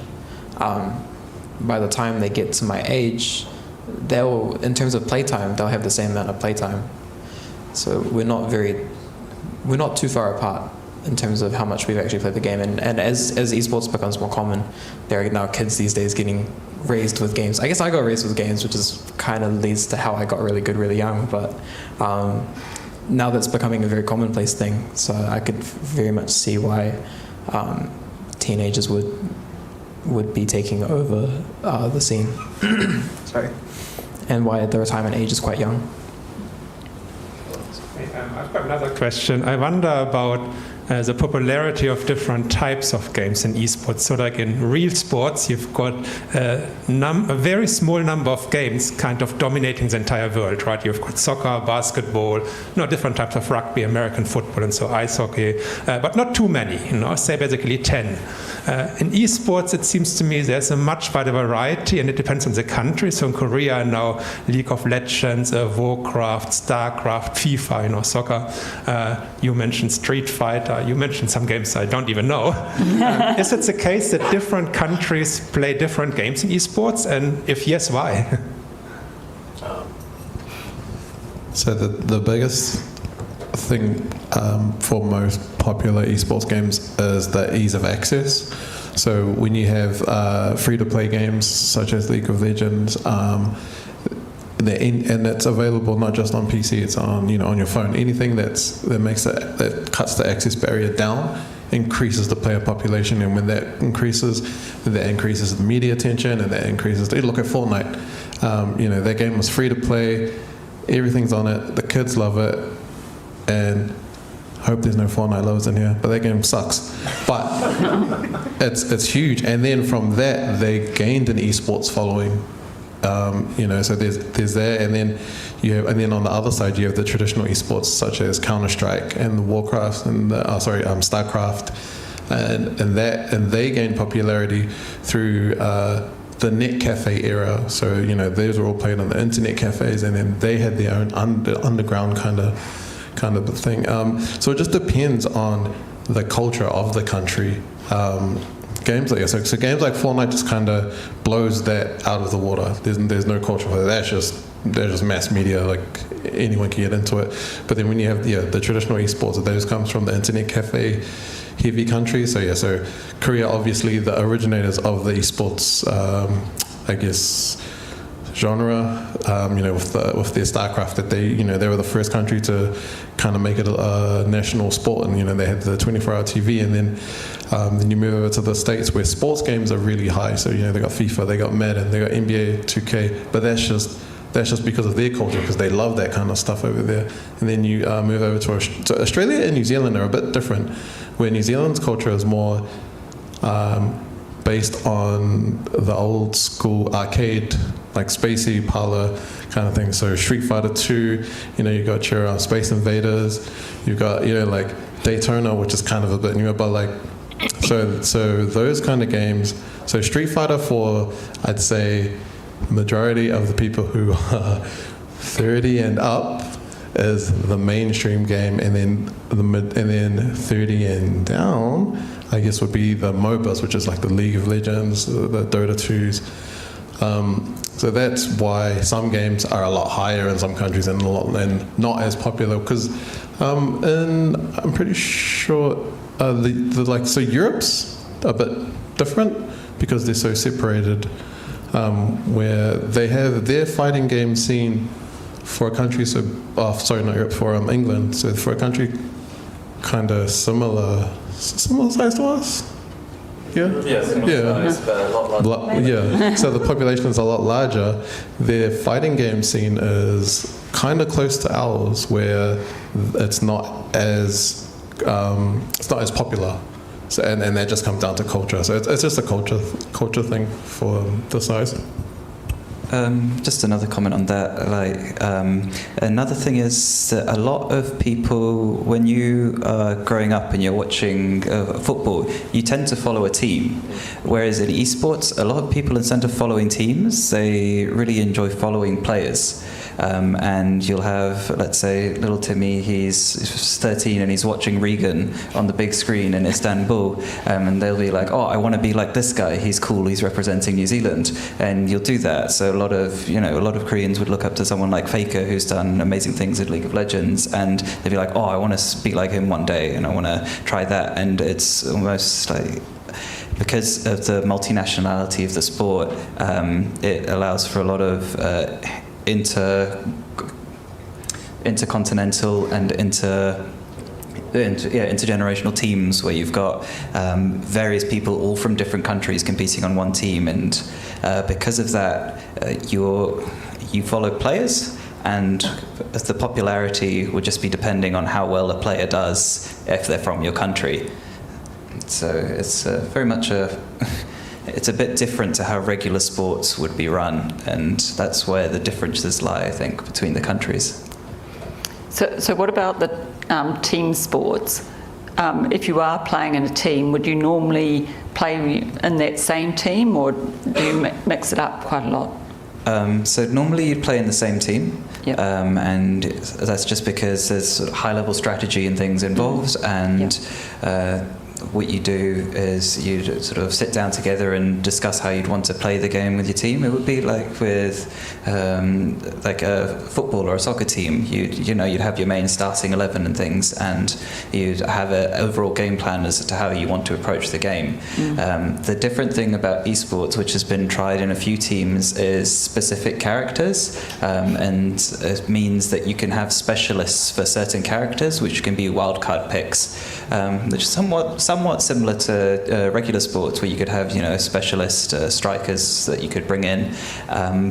By the time they get to my age, in terms of playtime, they'll have the same amount of playtime. So we're not too far apart in terms of how much we've actually played the game. And as esports becomes more common, there are now kids these days getting raised with games. I guess I got raised with games, which is kind of leads to how I got really good really young. But now that's becoming a very commonplace thing. So I could very much see why teenagers would be taking over the scene. Sorry. And why the retirement age is quite young. I've got another question. I wonder about the popularity of different types of games in esports. So like in real sports, you've got a very small number of games kind of dominating the entire world, right? You've got soccer, basketball, different types of rugby, American football, and so ice hockey, but not too many, say basically 10. In esports, it seems to me there's a much wider variety, and it depends on the country. So in Korea now, League of Legends, Warcraft, Starcraft, FIFA, soccer. You mentioned Street Fighter. You mentioned some games I don't even know. Is it the case that different countries play different games in esports? And if yes, why? So the biggest thing for most popular esports games is the ease of access. So when you have free-to-play games such as League of Legends, and it's available not just on PC, it's on on your phone. Anything that cuts the access barrier down increases the player population, and when that increases the media attention, and that increases. Look at Fortnite. That game was free to play. Everything's on it. The kids love it, and hope there's no Fortnite lovers in here. But that game sucks. But it's huge. And then from that, they gained an esports following. So there's that, and then on the other side you have the traditional esports such as Counter-Strike and the Warcraft and Starcraft, and they gained popularity through the net cafe era. So those were all played on the internet cafes, and then they had their own underground kind of thing. So it just depends on the culture of the country. Games like games like Fortnite just kind of blows that out of the water. There's no culture for that. They're just mass media. Like anyone can get into it. But then when you have the traditional esports, those comes from the internet cafe heavy countries. So Korea, obviously the originators of the esports I guess, genre. With their StarCraft, that they were the first country to kind of make it a national sport, and they had the 24-hour TV, and then you move over to the States where sports games are really high. So they got FIFA, they got Madden, they got NBA 2K, but that's just because of their culture, because they love that kind of stuff over there. And then you move over to Australia and New Zealand are a bit different, where New Zealand's culture is more based on the old school arcade, like spacey parlor kind of thing. So Street Fighter 2, you got your Space Invaders, you've got like Daytona, which is kind of a bit newer, but like so those kind of games. So Street Fighter for, I'd say, majority of the people who are 30 and up is the mainstream game, and then 30 and down, I guess, would be the MOBAs, which is like the League of Legends, the Dota 2s. So that's why some games are a lot higher in some countries and not as popular. Because I'm pretty sure so Europe's a bit different because they're so separated. Where they have their fighting game scene for a country for England. So for a country kind of similar size to us. Yeah. Yeah, similar size, but a lot larger. Yeah. So the population is a lot larger. Their fighting game scene is kind of close to ours, where it's not as popular. So, and that just comes down to culture. So it's just a culture thing for the size. Just another comment on that. Another thing is that a lot of people, when you are growing up and you're watching football, you tend to follow a team. Whereas in esports, a lot of people, instead of following teams, they really enjoy following players. And you'll have, let's say, little Timmy, he's 13 and he's watching Reagan on the big screen in Istanbul, and they'll be like, oh, I want to be like this guy, he's cool, he's representing New Zealand, and you'll do that. So a lot of Koreans would look up to someone like Faker, who's done amazing things in League of Legends, and they'd be like, oh, I want to be like him one day, and I want to try that. And it's almost like, because of the multinationality of the sport, it allows for a lot of intercontinental and intergenerational teams, where you've got various people all from different countries competing on one team, and because of that, you follow players, and the popularity would just be depending on how well a player does if they're from your country. So it's very much it's a bit different to how regular sports would be run, and that's where the differences lie, I think, between the countries. So what about the team sports? If you are playing in a team, would you normally play in that same team, or do you mix it up quite a lot? So normally you'd play in the same team, yep. And that's just because there's sort of high-level strategy and things involved, and what you do is you sort of sit down together and discuss how you'd want to play the game with your team. It would be like with like a football or a soccer team. You'd have your main starting 11 and things, and you'd have an overall game plan as to how you want to approach the game. The different thing about esports, which has been tried in a few teams, is specific characters, and it means that you can have specialists for certain characters, which can be wildcard picks, which is somewhat similar to regular sports, where you could have specialist strikers that you could bring in,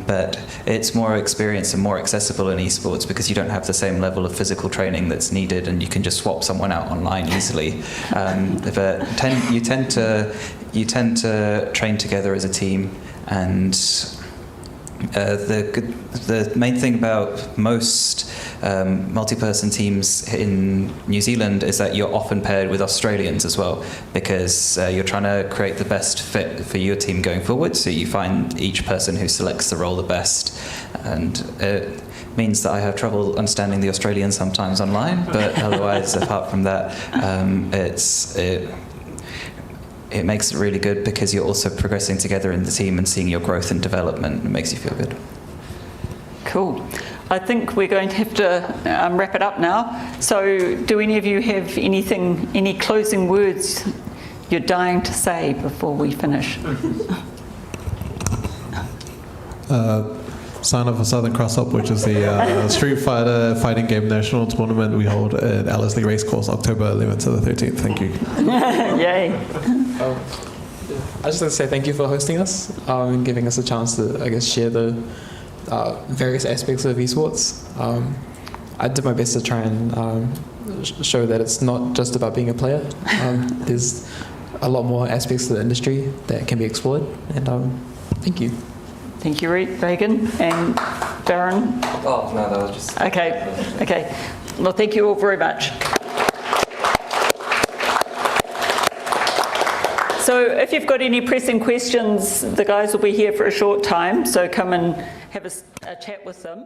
but it's more experienced and more accessible in esports because you don't have the same level of physical training that's needed, and you can just swap someone out online easily. But you tend to train together as a team, and the main thing about most multi-person teams in New Zealand is that you're often paired with Australians as well, because you're trying to create the best fit for your team going forward. So you find each person who selects the role the best, and it means that I have trouble understanding the Australians sometimes online, but otherwise, apart from that, it makes it really good because you're also progressing together in the team and seeing your growth and development. It makes you feel good. Cool. I think we're going to have to wrap it up now. So do any of you have any closing words you're dying to say before we finish? sign up for Southern Cross Up, which is the Street Fighter fighting game national tournament we hold at Ellerslie Racecourse, October 11th to the 13th. Thank you. Yay. I just want to say thank you for hosting us and giving us a chance to, I guess, share the various aspects of esports. I did my best to try and show that it's not just about being a player. There's a lot more aspects to the industry that can be explored, and thank you. Thank you, Reagan. And Varun? Oh, no, that was just... Okay. Well, thank you all very much. So if you've got any pressing questions, the guys will be here for a short time, so come and have a chat with them.